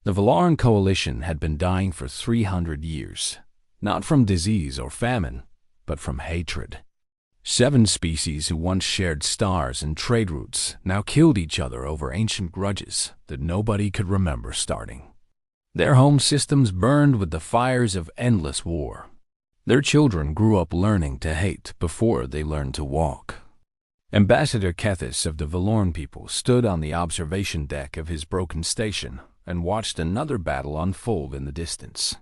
The Valaran coalition had been dying for 300 years, not from disease or famine, but from hatred. 7 species who once shared stars and trade routes now killed each other over ancient grudges that nobody could remember starting. Their home systems burned with the fires of endless war. Their children grew up learning to hate before they learned to walk. Ambassador Kethis of the Valaran people stood on the observation deck of his broken station and watched another battle unfold in the distance.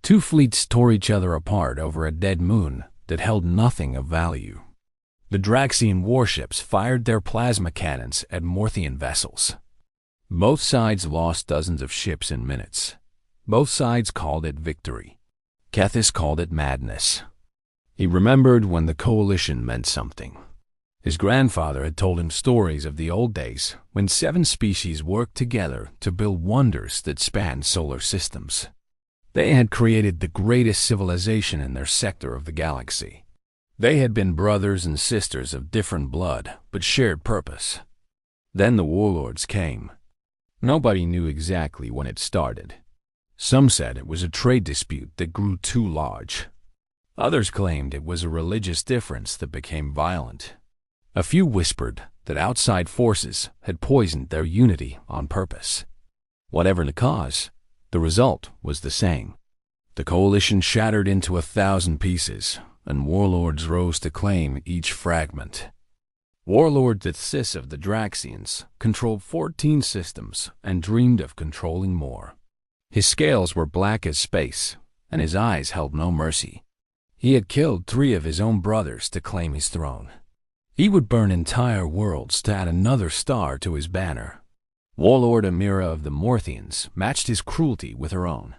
2 fleets tore each other apart over a dead moon that held nothing of value. The Draxian warships fired their plasma cannons at Morthian vessels. Both sides lost dozens of ships in minutes. Both sides called it victory. Kethis called it madness. He remembered when the coalition meant something. His grandfather had told him stories of the old days when 7 species worked together to build wonders that spanned solar systems. They had created the greatest civilization in their sector of the galaxy. They had been brothers and sisters of different blood, but shared purpose. Then the Warlords came. Nobody knew exactly when it started. Some said it was a trade dispute that grew too large. Others claimed it was a religious difference that became violent. A few whispered that outside forces had poisoned their unity on purpose. Whatever the cause, the result was the same. The coalition shattered into 1,000 pieces, and warlords rose to claim each fragment. Warlord Thithsis of the Draxians controlled 14 systems and dreamed of controlling more. His scales were black as space, and his eyes held no mercy. He had killed 3 of his own brothers to claim his throne. He would burn entire worlds to add another star to his banner. Warlord Amira of the Morthians matched his cruelty with her own.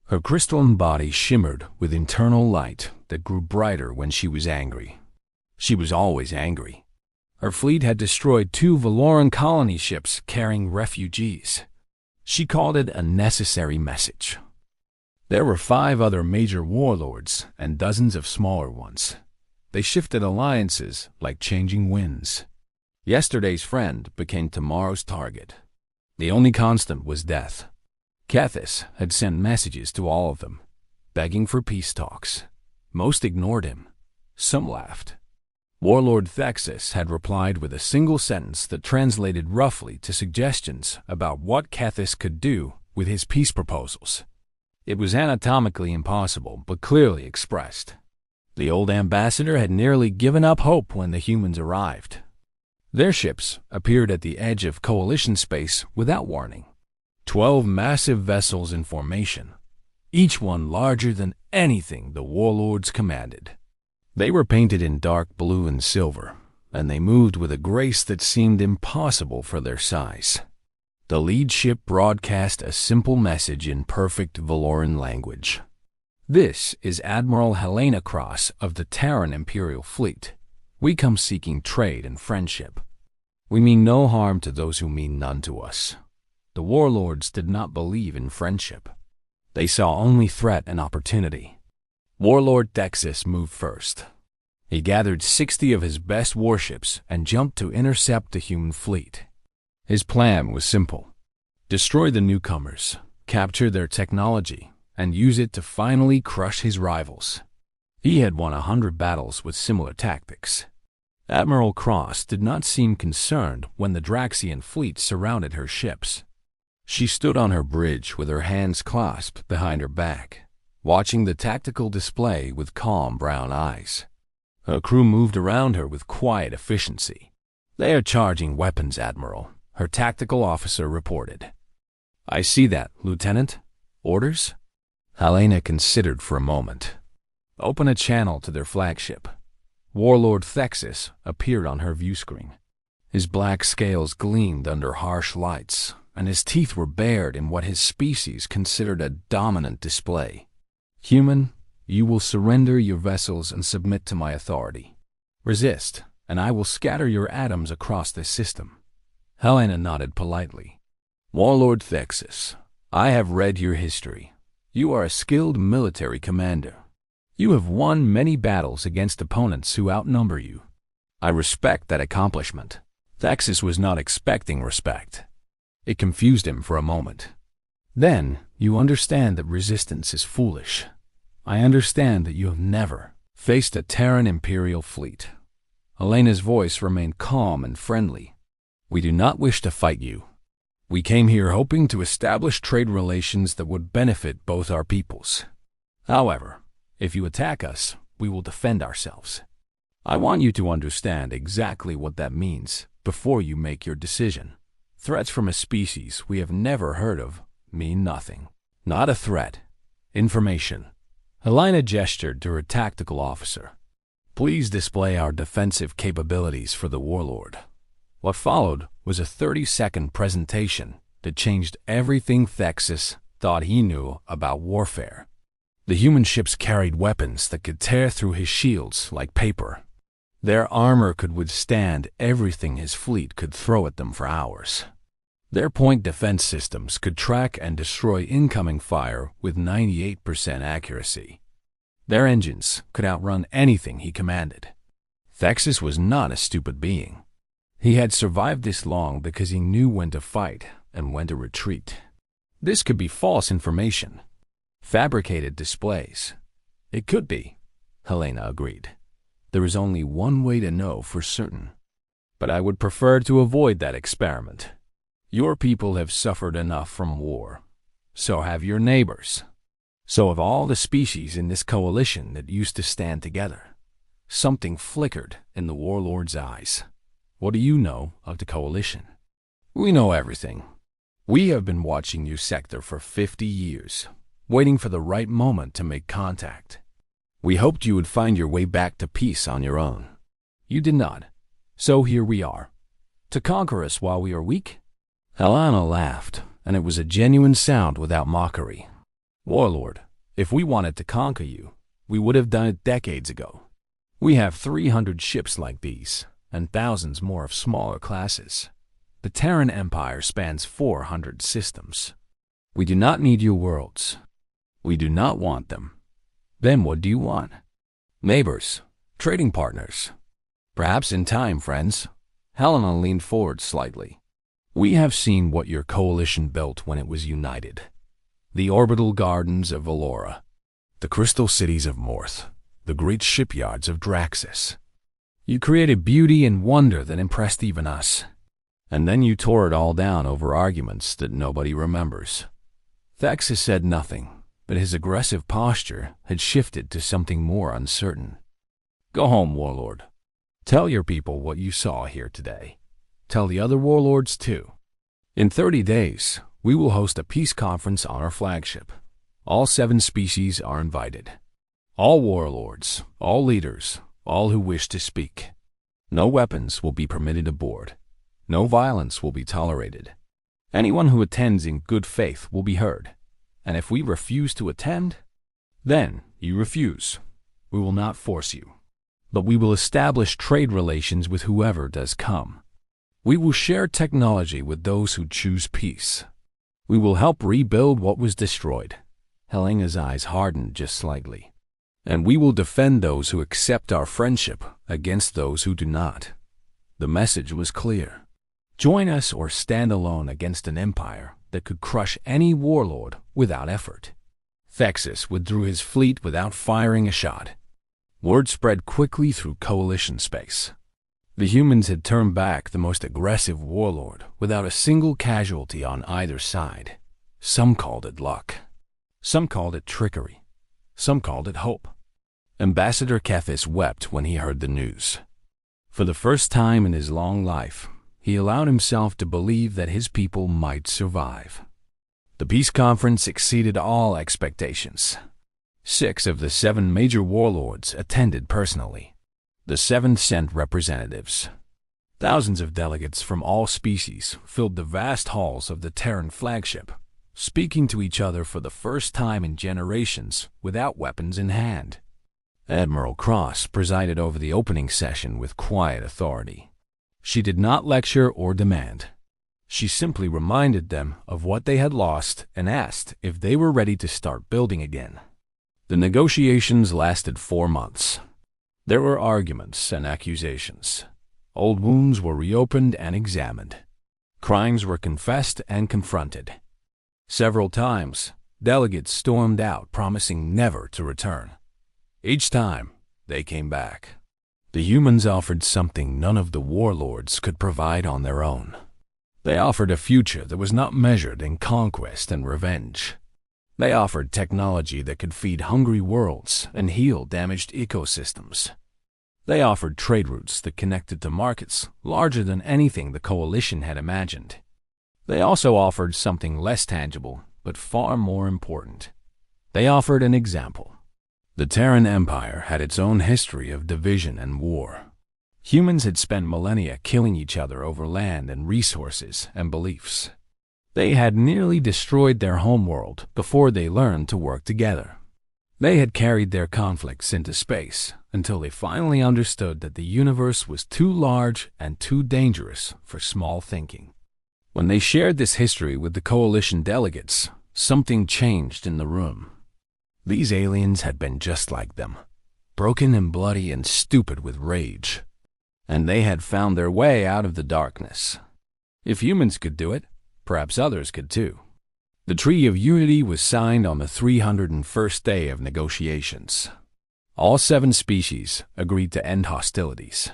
Her crystalline body shimmered with internal light that grew brighter when she was angry. She was always angry. Her fleet had destroyed 2 Valaran colony ships carrying refugees. She called it a necessary message. There were 5 other major warlords and dozens of smaller ones. They shifted alliances like changing winds. Yesterday's friend became tomorrow's target. The only constant was death. Kethis had sent messages to all of them, begging for peace talks. Most ignored him. Some laughed. Warlord Thexis had replied with a single sentence that translated roughly to suggestions about what Kethis could do with his peace proposals. It was anatomically impossible, but clearly expressed. The old ambassador had nearly given up hope when the humans arrived. Their ships appeared at the edge of coalition space without warning. 12 massive vessels in formation, each one larger than anything the warlords commanded. They were painted in dark blue and silver, and they moved with a grace that seemed impossible for their size. The lead ship broadcast a simple message in perfect Valaran language. This is Admiral Helena Cross of the Terran Imperial Fleet. We come seeking trade and friendship. We mean no harm to those who mean none to us. The warlords did not believe in friendship. They saw only threat and opportunity. Warlord Thexis moved first. He gathered 60 of his best warships and jumped to intercept the human fleet. His plan was simple. Destroy the newcomers, capture their technology, and use it to finally crush his rivals. He had won 100 battles with similar tactics. Admiral Cross did not seem concerned when the Draxian fleet surrounded her ships. She stood on her bridge with her hands clasped behind her back, watching the tactical display with calm brown eyes. Her crew moved around her with quiet efficiency. "They are charging weapons, Admiral," her tactical officer reported. "I see that, Lieutenant. Orders?" Helena considered for a moment. "Open a channel to their flagship." Warlord Thexis appeared on her view screen. His black scales gleamed under harsh lights, and his teeth were bared in what his species considered a dominant display. "Human, you will surrender your vessels and submit to my authority. Resist, and I will scatter your atoms across this system." Helena nodded politely. "Warlord Thexis, I have read your history. You are a skilled military commander. You have won many battles against opponents who outnumber you. I respect that accomplishment." Thexis was not expecting respect. It confused him for a moment. Then you understand that resistance is foolish. I understand that you have never faced a Terran Imperial fleet. Helena's voice remained calm and friendly. We do not wish to fight you. We came here hoping to establish trade relations that would benefit both our peoples. However, if you attack us, we will defend ourselves. I want you to understand exactly what that means before you make your decision. Threats from a species we have never heard of mean nothing. Not a threat. Information. Helena gestured to her tactical officer. Please display our defensive capabilities for the Warlord. What followed was a 30-second presentation that changed everything Thexus thought he knew about warfare. The human ships carried weapons that could tear through his shields like paper. Their armor could withstand everything his fleet could throw at them for hours. Their point defense systems could track and destroy incoming fire with 98% accuracy. Their engines could outrun anything he commanded. Thexus was not a stupid being. He had survived this long because he knew when to fight and when to retreat. This could be false information. Fabricated displays. It could be, Helena agreed. There is only one way to know for certain. But I would prefer to avoid that experiment. Your people have suffered enough from war. So have your neighbors. So have all the species in this coalition that used to stand together. Something flickered in the Warlord's eyes. What do you know of the coalition? We know everything. We have been watching your sector for 50 years, waiting for the right moment to make contact. We hoped you would find your way back to peace on your own. You did not. So here we are. To conquer us while we are weak? Helena laughed, and it was a genuine sound without mockery. Warlord, if we wanted to conquer you, we would have done it decades ago. We have 300 ships like these, and thousands more of smaller classes. The Terran Empire spans 400 systems. We do not need your worlds. We do not want them. Then what do you want? Neighbors, trading partners. Perhaps in time, friends. Helena leaned forward slightly. We have seen what your coalition built when it was united. The orbital gardens of Valora, the crystal cities of Morth, the great shipyards of Draxus. You created beauty and wonder that impressed even us. And then you tore it all down over arguments that nobody remembers. Thexus said nothing, but his aggressive posture had shifted to something more uncertain. Go home, Warlord. Tell your people what you saw here today. Tell the other Warlords too. In 30 days, we will host a peace conference on our flagship. All 7 species are invited. All Warlords, all leaders, all who wish to speak. No weapons will be permitted aboard. No violence will be tolerated. Anyone who attends in good faith will be heard. And if we refuse to attend, then you refuse. We will not force you. But we will establish trade relations with whoever does come. We will share technology with those who choose peace. We will help rebuild what was destroyed. Helena's eyes hardened just slightly. And we will defend those who accept our friendship against those who do not. The message was clear. Join us or stand alone against an empire that could crush any warlord without effort. Thexus withdrew his fleet without firing a shot. Word spread quickly through coalition space. The humans had turned back the most aggressive warlord without a single casualty on either side. Some called it luck. Some called it trickery. Some called it hope. Ambassador Kethis wept when he heard the news. For the first time in his long life, he allowed himself to believe that his people might survive. The peace conference exceeded all expectations. 6 of the 7 major warlords attended personally. The 7 sent representatives. Thousands of delegates from all species filled the vast halls of the Terran flagship, speaking to each other for the first time in generations without weapons in hand. Admiral Cross presided over the opening session with quiet authority. She did not lecture or demand. She simply reminded them of what they had lost and asked if they were ready to start building again. The negotiations lasted 4 months. There were arguments and accusations. Old wounds were reopened and examined. Crimes were confessed and confronted. Several times, delegates stormed out, promising never to return. Each time, they came back. The humans offered something none of the warlords could provide on their own. They offered a future that was not measured in conquest and revenge. They offered technology that could feed hungry worlds and heal damaged ecosystems. They offered trade routes that connected to markets larger than anything the Coalition had imagined. They also offered something less tangible, but far more important. They offered an example. The Terran Empire had its own history of division and war. Humans had spent millennia killing each other over land and resources and beliefs. They had nearly destroyed their homeworld before they learned to work together. They had carried their conflicts into space until they finally understood that the universe was too large and too dangerous for small thinking. When they shared this history with the Coalition delegates, something changed in the room. These aliens had been just like them, broken and bloody and stupid with rage. And they had found their way out of the darkness. If humans could do it, perhaps others could too. The Treaty of Unity was signed on the 301st day of negotiations. All 7 species agreed to end hostilities.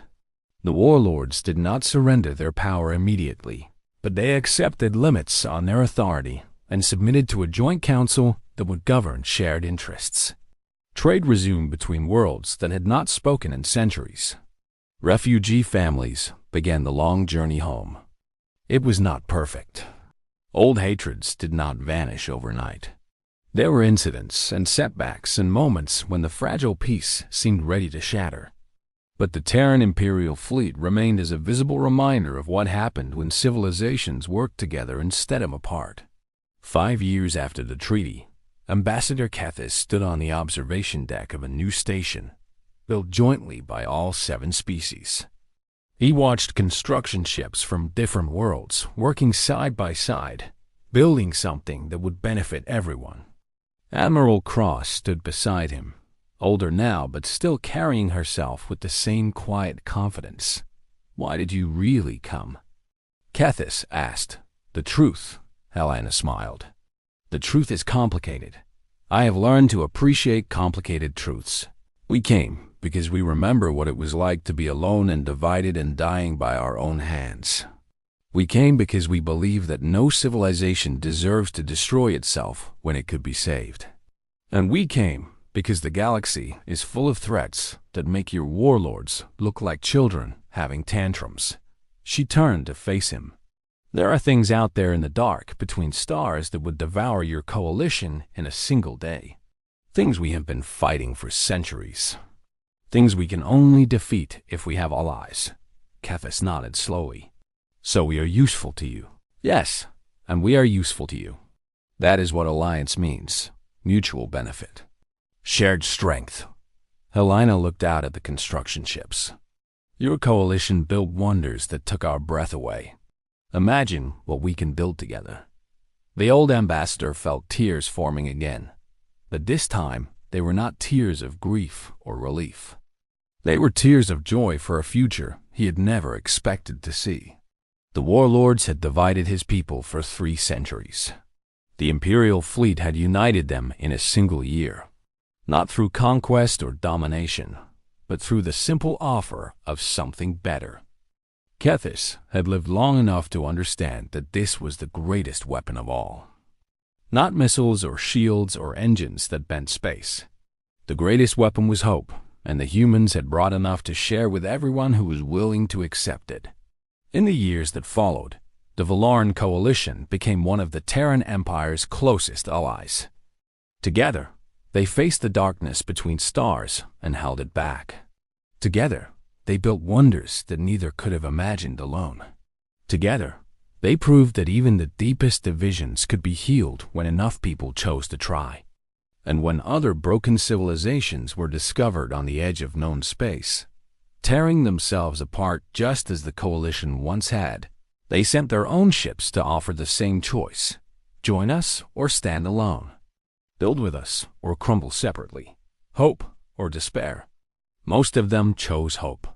The warlords did not surrender their power immediately, but they accepted limits on their authority and submitted to a joint council that would govern shared interests. Trade resumed between worlds that had not spoken in centuries. Refugee families began the long journey home. It was not perfect. Old hatreds did not vanish overnight. There were incidents and setbacks and moments when the fragile peace seemed ready to shatter. But the Terran Imperial fleet remained as a visible reminder of what happened when civilizations worked together instead of apart. 5 years after the treaty, Ambassador Kethis stood on the observation deck of a new station, built jointly by all 7 species. He watched construction ships from different worlds working side by side, building something that would benefit everyone. Admiral Cross stood beside him, older now but still carrying herself with the same quiet confidence. "Why did you really come?" Kethis asked. "The truth," Helena smiled. "The truth is complicated. I have learned to appreciate complicated truths. We came because we remember what it was like to be alone and divided and dying by our own hands. We came because we believe that no civilization deserves to destroy itself when it could be saved. And we came because the galaxy is full of threats that make your warlords look like children having tantrums." She turned to face him. "There are things out there in the dark between stars that would devour your coalition in a single day. Things we have been fighting for centuries. Things we can only defeat if we have allies." Kethis nodded slowly. "So we are useful to you." "Yes, and we are useful to you. That is what alliance means. Mutual benefit. Shared strength." Helena looked out at the construction ships. "Your coalition built wonders that took our breath away. Imagine what we can build together." The old ambassador felt tears forming again, but this time they were not tears of grief or relief. They were tears of joy for a future he had never expected to see. The warlords had divided his people for 3 centuries. The Imperial fleet had united them in a single year, not through conquest or domination, but through the simple offer of something better. Kethis had lived long enough to understand that this was the greatest weapon of all. Not missiles or shields or engines that bent space. The greatest weapon was hope, and the humans had brought enough to share with everyone who was willing to accept it. In the years that followed, the Valoran coalition became one of the Terran Empire's closest allies. Together, they faced the darkness between stars and held it back. Together, they built wonders that neither could have imagined alone. Together, they proved that even the deepest divisions could be healed when enough people chose to try. And when other broken civilizations were discovered on the edge of known space, tearing themselves apart just as the coalition once had, they sent their own ships to offer the same choice: join us or stand alone. Build with us or crumble separately. Hope or despair. Most of them chose hope.